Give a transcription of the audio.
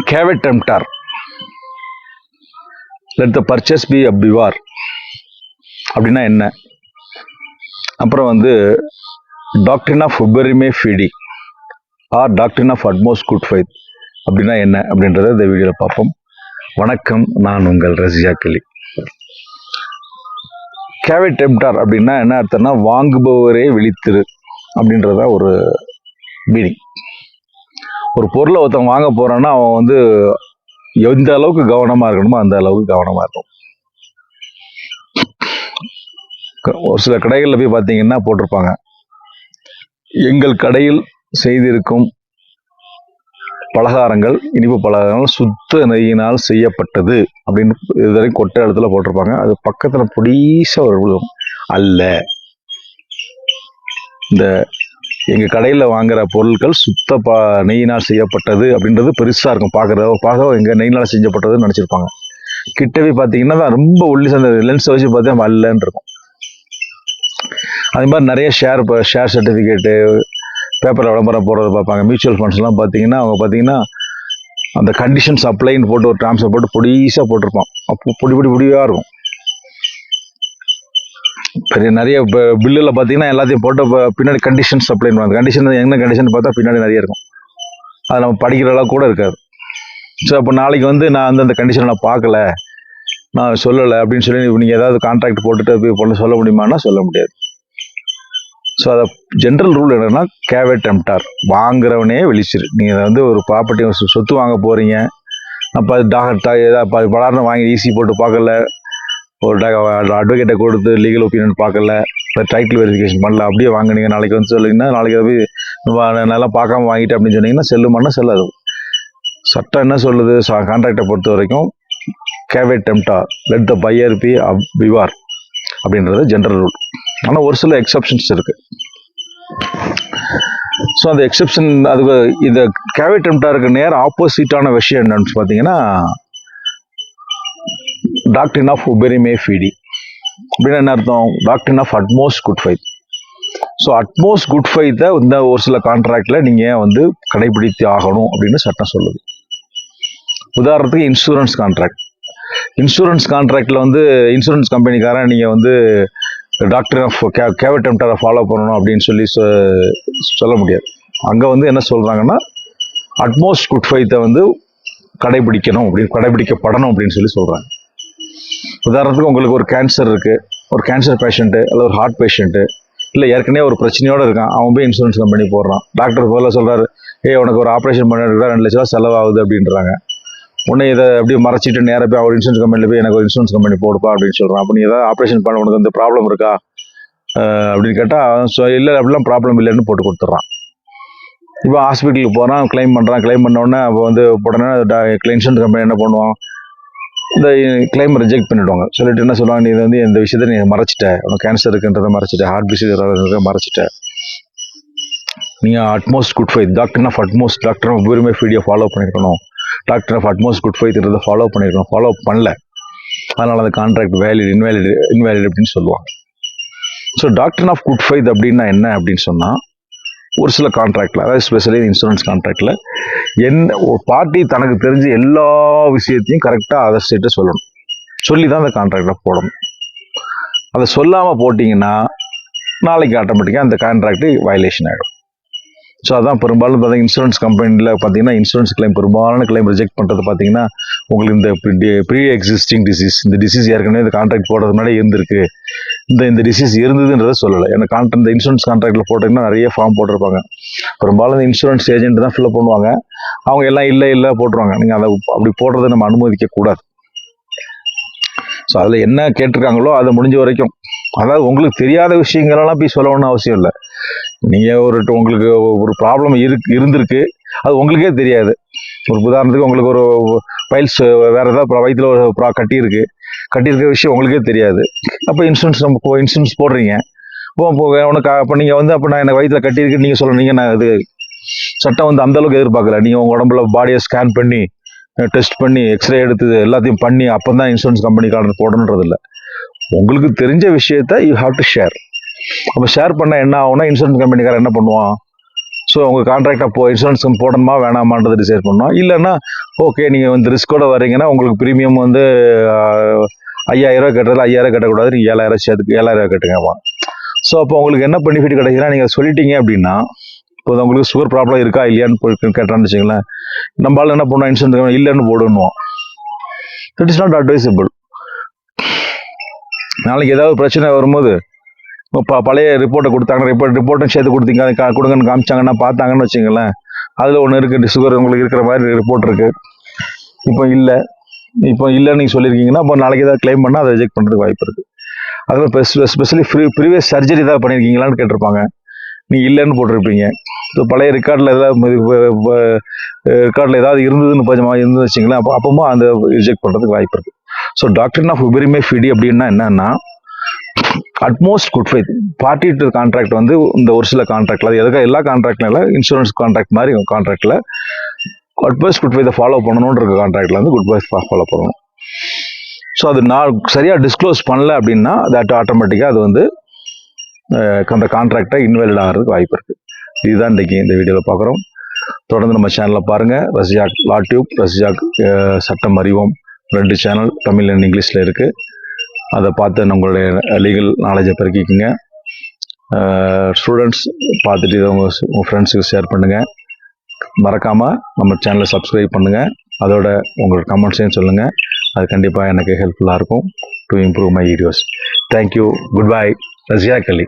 Caveat emptor. Let the purchase be a beware. அப்படின்னா என்ன? அப்புறம் வந்து doctrine of uberrimae fidei or doctrine of utmost good faith அப்படின்னா என்ன அப்படின்றத இந்த வீடியோவில் பார்ப்போம். வணக்கம், நான் உங்கள் ரசியா கிளி. கேவிட் டெம்ப்டார் அப்படின்னா என்ன அர்த்தம்னா, வாங்குபவரே விழித்திரு அப்படின்றத ஒரு மீனிங். ஒரு பொருளை ஒருத்தன் வாங்க போறான்னா அவன் வந்து எந்த அளவுக்கு கவனமாக இருக்கணுமோ அந்த அளவுக்கு கவனமாக இருக்கும். ஒரு சில கடைகளில் போய் பார்த்தீங்கன்னா போட்டிருப்பாங்க, எங்கள் கடையில் செய்திருக்கும் பலகாரங்கள், இனிப்பு பலகாரங்கள் சுத்த நெய்யினால் செய்யப்பட்டது அப்படின்னு இதுவரைக்கும் கொட்டை இடத்துல போட்டிருப்பாங்க. அது பக்கத்தில் பொடிசா ஒரு விழும் அல்ல, இந்த எங்கள் கடையில் வாங்குற பொருட்கள் சுத்த நெய்யினால் செய்யப்பட்டது அப்படின்றது பெருசாக இருக்கும். பார்க்க எங்கள் நெய்யினால் செஞ்சப்பட்டதுன்னு நினச்சிருப்பாங்க. கிட்டவே பார்த்தீங்கன்னா ரொம்ப உள்ளி அந்த லென்ஸை வச்சு பார்த்தா அல்லன்னு இருக்கும். அதே மாதிரி நிறைய ஷேர் சர்டிஃபிகேட்டு பேப்பரில் விளம்பரம் போடுறது பார்ப்பாங்க. மியூச்சுவல் ஃபண்ட்ஸ்லாம் பார்த்தீங்கன்னா அவங்க பார்த்தீங்கன்னா அந்த கண்டிஷன்ஸ் அப்ளைன்னு போட்டு ஒரு ட்ராம்ஸை போட்டு பொடிசாக போட்டிருப்பான். அப்போ பொடியாக இருக்கும். பெரிய நிறைய பில்லில் பார்த்தீங்கன்னா எல்லாத்தையும் போட்டு பின்னாடி கண்டிஷன்ஸ் அப்ளை பண்ணுவாங்க. கண்டிஷன் என்ன கண்டிஷன் பார்த்தா பின்னாடி நிறைய இருக்கும். அது நம்ம படிக்கிற அளவுக்கு கூட இருக்காது. ஸோ அப்போ நாளைக்கு வந்து நான் அந்த கண்டிஷனை நான் பார்க்கல, நான் சொல்லலை அப்படின்னு சொல்லி நீங்கள் ஏதாவது கான்ட்ராக்ட் போட்டுட்டு போய் சொல்ல முடியுமான்னா சொல்ல முடியாது. ஸோ அதை ஜென்ரல் ரூல் என்னென்னா, கேவிட் டெம்ப்டார், வாங்குறவனே விழிச்சிரு. நீங்கள் வந்து ஒரு ப்ராப்பர்ட்டி சொத்து வாங்க போகிறீங்க, அப்போ அது ஏதாவது பலார்னு வாங்கி ஈஸி போட்டு பார்க்கல, ஒரு அட்வொகேட்டை கொடுத்து லீகல் ஒப்பீனியன் பார்க்கல, டைட்டில் வெரிஃபிகேஷன் பண்ணல, அப்படியே வாங்கினீங்க, நாளைக்கு வந்து சொல்லிங்கன்னா நாளைக்கு அதை நல்லா பார்க்காம வாங்கிட்டு அப்படின்னு சொன்னீங்கன்னா செல்லுமானா செல்லாது. சட்டம் என்ன சொல்லுது? கான்ட்ராக்டை பொறுத்த வரைக்கும் caveat emptor, let the buyer be beware அப்படின்றது ஜென்ரல் ரூல். ஆனால் ஒரு சில எக்ஸப்ஷன்ஸ் இருக்கு. ஸோ அந்த எக்ஸப்ஷன் அதுக்கு இந்த கேவிட் டெம்ப்டாருக்கு நேர் ஆப்போசிட்டான விஷயம் என்னன்னு பார்த்தீங்கன்னா, டாக்ட்ரின் ஆஃப் உபரிமே ஃபீடி அப்படின்னு என்ன அர்த்தம்? Doctrine of utmost good faith. So utmost good ஃபைத்தை இந்த ஒரு சில கான்ட்ராக்டில் நீங்கள் வந்து கடைபிடித்து ஆகணும் அப்படின்னு சட்டம் சொல்லுது. உதாரணத்துக்கு இன்சூரன்ஸ் கான்ட்ராக்ட். இன்சூரன்ஸ் கான்ட்ராக்டில் வந்து இன்சூரன்ஸ் கம்பெனிக்காரன் நீங்கள் வந்து டாக்டர் ஆஃப் கேவிட் டெம்ப்டாரை ஃபாலோ பண்ணணும் அப்படின்னு சொல்லி சொல்ல முடியாது. அங்கே வந்து என்ன சொல்கிறாங்கன்னா, அட்மோஸ்ட் குட் ஃபைத்தை வந்து கடைபிடிக்கப்படணும் அப்படின்னு சொல்லி சொல்கிறாங்க. உதாரணத்துக்கு உங்களுக்கு ஒரு கேன்சர் இருக்குது, ஒரு கேன்சர் பேஷண்ட்டு அல்லது ஒரு ஹார்ட் பேஷண்ட்டு, இல்லை ஏற்கனவே ஒரு பிரச்சனையோடு இருக்கான், அவன் போய் இன்சூரன்ஸ் கம்பெனி போடுறான். டாக்டர் போல சொல்கிறாரு, உனக்கு ஒரு ஆப்ரேஷன் பண்ணிட்டு 2 லட்ச ரூபா செலவாகுது அப்படின்றாங்க. உடனே இதை அப்படியே மறைச்சிட்டு நேராக போய் அவர் இன்சூரன்ஸ் கம்பெனியில் போய் எனக்கு ஒரு இன்சூரன்ஸ் கம்பெனி போடுப்பா அப்படின்னு சொல்கிறான். அப்போ நீ ஏதாவது ஆப்ரேஷன் பண்ண உனக்கு வந்து ப்ராப்ளம் இருக்கா அப்படின்னு கேட்டால் இல்லை அப்படிலாம் ப்ராப்ளம் இல்லைன்னு போட்டு கொடுத்துட்றான். இப்போ ஹாஸ்பிட்டலுக்கு போகிறான், கிளைம் பண்ணோடனே அப்போ வந்து உடனே இன்சூரன்ஸ் கம்பெனி என்ன பண்ணுவான், இந்த கிளைம் ரிஜெக்ட் பண்ணிவிடுவாங்க. சொல்லிட்டு என்ன சொல்லுவாங்க, நீ வந்து இந்த விஷயத்தை நீ மறைச்சிட்ட, உனக்கு கேன்சர் இருக்குன்றதை மறைச்சிட்ட, ஹார்ட் டிசீஸ் மறைச்சிட்ட, நீங்கள் utmost good faith, doctor of uberrimae ஃபீடியை ஃபாலோ பண்ணியிருக்கணும், டாக்டர் ஆஃப் அட்மோஸ்ட் குட் ஃபைத்ன்றதை ஃபாலோ பண்ணியிருக்கணும், ஃபாலோ பண்ணல, அதனால் அந்த கான்ட்ராக்ட் இன்வேலிட் அப்படின்னு சொல்லுவாங்க. So doctor of good faith அப்படின்னா என்ன அப்படின்னு சொன்னால், ஒரு சில கான்ட்ராக்டில், அதாவது ஸ்பெஷலி இன்சூரன்ஸ் கான்ட்ராக்டில் ஒரு பார்ட்டி தனக்கு தெரிஞ்ச எல்லா விஷயத்தையும் கரெக்டாக அதர் ஸ்டேட்டை சொல்லி தான் அந்த கான்ட்ராக்டை போடணும். அதை சொல்லாமல் போட்டிங்கன்னா நாளைக்கு ஆட்டோமேட்டிக்காக அந்த கான்ட்ராக்ட் வயலேஷன் ஆகிடும். ஸோ அதான் பெரும்பாலும் பார்த்தீங்கன்னா இன்சூரன்ஸ் கம்பெனியில் பார்த்தீங்கன்னா இன்சூரன்ஸ் கிளைம் பெரும்பாலான கிளைம் ரிஜெக்ட் பண்ணுறது பார்த்தீங்கன்னா, உங்களுக்கு இந்த ப்ரீ எக்ஸிஸ்டிங் டிசீஸ், இந்த டிசீஸ் ஏற்கனவே இந்த கான்ட்ராக்ட் போடுறது முன்னாடி இருந்திருக்கு, இந்த டிசீஸ் இருந்ததுன்றதை சொல்லலை. ஏன்னா இந்த இன்சூரன்ஸ் கான்ட்ராக்டில் போட்டிங்கன்னா நிறைய ஃபார்ம் போட்டிருப்பாங்க. பெரும்பாலும் இந்த இன்சூரன்ஸ் ஏஜென்ட் தான் ஃபில்அப் பண்ணுவாங்க. அவங்க எல்லாம் இல்லை போட்டுருவாங்க. நீங்கள் அதை அப்படி போடுறதை நம்ம அனுமதிக்கக்கூடாது. ஸோ அதில் என்ன கேட்டிருக்காங்களோ அதை முடிஞ்ச வரைக்கும், அதாவது உங்களுக்கு தெரியாத விஷயங்களெல்லாம் போய் சொல்லணும்னு அவசியம் இல்லை. நீங்கள் உங்களுக்கு ஒரு ப்ராப்ளம் இருந்திருக்கு, அது உங்களுக்கே தெரியாது. ஒரு உதாரணத்துக்கு உங்களுக்கு ஒரு பைல்ஸ் வேறு ஏதாவது வயிற்றில் ஒரு கட்டியிருக்க விஷயம் உங்களுக்கே தெரியாது. அப்போ இன்சூரன்ஸ் போடுறீங்க. உனக்கு அப்போ நீங்கள் வந்து அப்போ நான் எனக்கு வயிற்றில் கட்டியிருக்கு நீங்கள் சொல்கிறீங்க. நான் இது சட்டம் வந்து அந்தளவுக்கு எதிர்பார்க்கல. நீங்கள் உங்கள் உடம்புல பாடியை ஸ்கேன் பண்ணி டெஸ்ட் பண்ணி எக்ஸ்ரே எடுத்து எல்லாத்தையும் பண்ணி அப்போ தான் இன்சூரன்ஸ் கம்பெனிக்காரன் போடணுன்றது இல்லை. உங்களுக்கு தெரிஞ்ச விஷயத்த யூ ஹாவ் டு ஷேர். அப்போ ஷேர் பண்ண என்ன ஆகும்னா, இன்சூரன்ஸ் கம்பெனிக்காரன் என்ன பண்ணுவான், ஸோ உங்கள் கான்ட்ராக்ட் அப்போ இன்சூரன்ஸ் போடணுமா வேணாமான்றது டிசைட் பண்ணணும். இல்லைன்னா ஓகே நீங்கள் வந்து ரிஸ்கோட வரீங்கன்னா உங்களுக்கு ப்ரீமியம் வந்து 5,000 கட்டுறதுல 5,000 கட்டக்கூடாது, நீங்கள் 7,000 சேர்த்துக்கு 7,000 கட்டுங்கப்பா. ஸோ அப்போ உங்களுக்கு என்ன பெனிஃபிட் கிடைக்குதுன்னா, நீங்கள் சொல்லிட்டீங்க அப்படின்னா, இப்போ உங்களுக்கு சுகர் ப்ராப்ளம் இருக்கா இல்லையான்னு கேட்டான்னு வச்சுங்களேன், நம்மளால என்ன பண்ணோம், இன்சூரன்ஸ் இல்லைன்னு போடணும். It is not advisable. நாளைக்கு ஏதாவது பிரச்சனை வரும்போது பழைய ரிப்போர்ட்டை கொடுத்தாங்கன்னா ரிப்போர்ட்டும் சேர்த்து கொடுங்கன்னு காமிச்சாங்கன்னா பார்த்தாங்கன்னு வச்சுங்களேன், அதில் ஒன்று இருக்குது, சுகர் உங்களுக்கு இருக்கிற மாதிரி ரிப்போர்ட் இருக்குது, இப்போ இல்லைன்னு நீங்கள் சொல்லியிருக்கீங்கன்னா அப்போ நாளைக்கு ஏதாவது கிளைம் பண்ணால் அதை ரிஜெக்ட் பண்ணுறதுக்கு வாய்ப்பு இருக்குது. அதுவும் ஸ்பெஷலி ப்ரீவியஸ் சர்ஜரி ஏதாவது பண்ணியிருக்கீங்களான்னு கேட்டிருப்பாங்க, நீங்கள் இல்லைன்னு போட்டிருப்பீங்க. ஸோ பழைய ரெக்கார்டில் ஏதாவது இருந்ததுன்னு வச்சிங்களேன், அப்போ அந்த ரிஜெக்ட் பண்ணுறதுக்கு வாய்ப்பு இருக்குது. ஸோ டாக்டரின் ஆஃப் உபெரிமே ஃபிடி அப்படின்னா என்னன்னா, utmost good faith party to contract வந்து இந்த ஒரு சில கான்ட்ராக்டில், அது எதுக்காக எல்லா கான்ட்ராக்ட்ல இல்லை, இன்சூரன்ஸ் கான்ட்ராக்ட் மாதிரி கான்ட்ராக்டில் அட்மோஸ்ட் குட் ஃபெய்த்தை ஃபாலோ பண்ணணுன்ற கான்ட்ராக்டில் வந்து குட் ஃபெய்த் ஃபாலோ பண்ணணும். ஸோ அது நான் சரியாக டிஸ்க்ளோஸ் பண்ணல அப்படின்னா தட் ஆட்டோமேட்டிக்காக அது வந்து அந்த கான்ட்ராக்டை இன்வாலிட் ஆகிறதுக்கு வாய்ப்பு இருக்குது. இதுதான் இன்றைக்கி இந்த வீடியோவில் பார்க்குறோம். தொடர்ந்து நம்ம சேனலில் பாருங்கள். ரசிஜாக் லா டியூப், ரசிஜாக் சட்டம் அறிவோம் 2 சேனல் தமிழ் அண்ட் இங்கிலீஷில் இருக்குது. அதை பார்த்து நம்மளுடைய லீகல் நாலேஜை பெருக்கிக்குங்க. ஸ்டூடெண்ட்ஸ் பார்த்துட்டு இதை உங்கள் ஃப்ரெண்ட்ஸுக்கு ஷேர் பண்ணுங்கள். மறக்காமல் நம்ம சேனலை சப்ஸ்கிரைப் பண்ணுங்கள். அதோட உங்களோட கமெண்ட்ஸையும் சொல்லுங்கள். அது கண்டிப்பாக எனக்கு ஹெல்ப்ஃபுல்லாக இருக்கும் to improve my videos. Thank you. Goodbye. ரசிஜாக் அலி.